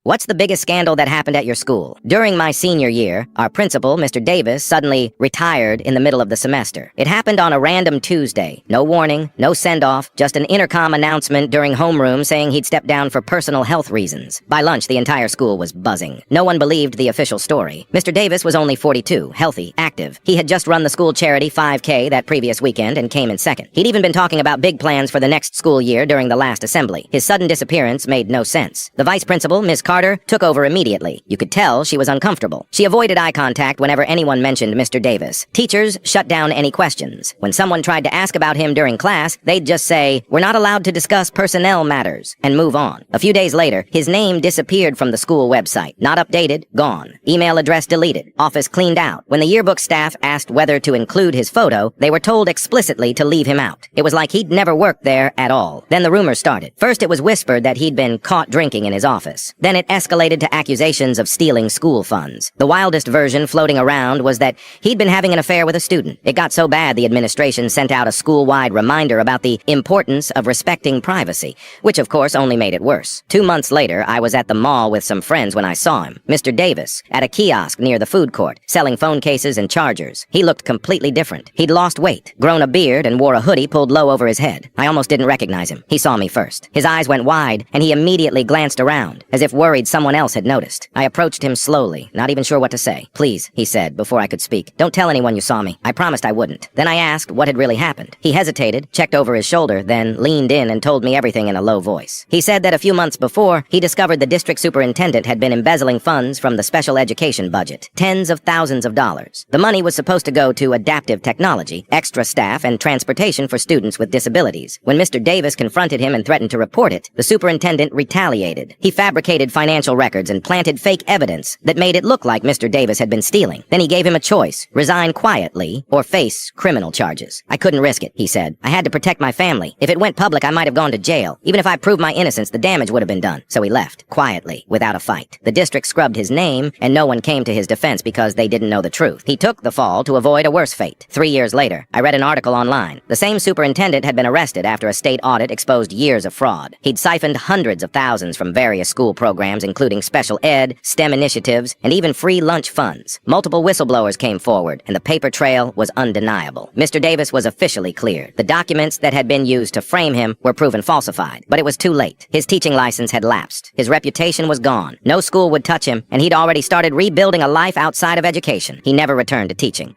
What's the biggest scandal that happened at your school? During my senior year, our principal, Mr. Davis, suddenly retired in the middle of the semester. It happened on a random Tuesday. No warning, no send-off, just an intercom announcement during homeroom saying he'd step down for personal health reasons. By lunch, the entire school was buzzing. No one believed the official story. Mr. Davis was only 42, healthy, active. He had just run the school charity 5K that previous weekend and came in second. He'd even been talking about big plans for the next school year during the last assembly. His sudden disappearance made no sense. The vice principal, Ms. Carter, took over immediately. You could tell she was uncomfortable. She avoided eye contact whenever anyone mentioned Mr. Davis. Teachers shut down any questions. When someone tried to ask about him during class, they'd just say, "We're not allowed to discuss personnel matters," and move on. A few days later, his name disappeared from the school website. Not updated, gone. Email address deleted. Office cleaned out. When the yearbook staff asked whether to include his photo, they were told explicitly to leave him out. It was like he'd never worked there at all. Then the rumors started. First, it was whispered that he'd been caught drinking in his office. Then it escalated to accusations of stealing school funds. The wildest version floating around was that he'd been having an affair with a student. It got so bad the administration sent out a school-wide reminder about the importance of respecting privacy, which of course only made it worse. 2 months later, I was at the mall with some friends when I saw him, Mr. Davis, at a kiosk near the food court, selling phone cases and chargers. He looked completely different. He'd lost weight, grown a beard, and wore a hoodie pulled low over his head. I almost didn't recognize him. He saw me first. His eyes went wide, and he immediately glanced around, as if worried someone else had noticed. I approached him slowly, not even sure what to say. "Please," he said before I could speak, "don't tell anyone you saw me. I promised I wouldn't." Then I asked what had really happened. He hesitated, checked over his shoulder, then leaned in and told me everything in a low voice. He said that a few months before, he discovered the district superintendent had been embezzling funds from the special education budget, tens of thousands of dollars. The money was supposed to go to adaptive technology, extra staff, and transportation for students with disabilities. When Mr. Davis confronted him and threatened to report it, the superintendent retaliated. He fabricated financial records and planted fake evidence that made it look like Mr. Davis had been stealing. Then he gave him a choice: resign quietly or face criminal charges. I couldn't risk it, he said. I had to protect my family. If it went public, I might have gone to jail. Even if I proved my innocence, the damage would have been done. So he left, quietly, without a fight. The district scrubbed his name, and no one came to his defense because they didn't know the truth. He took the fall to avoid a worse fate. 3 years later, I read an article online. The same superintendent had been arrested after a state audit exposed years of fraud. He'd siphoned hundreds of thousands from various school programs, including special ed, STEM initiatives, and even free lunch funds. Multiple whistleblowers came forward, and the paper trail was undeniable. Mr. Davis was officially cleared. The documents that had been used to frame him were proven falsified, but it was too late. His teaching license had lapsed. His reputation was gone. No school would touch him, and he'd already started rebuilding a life outside of education. He never returned to teaching.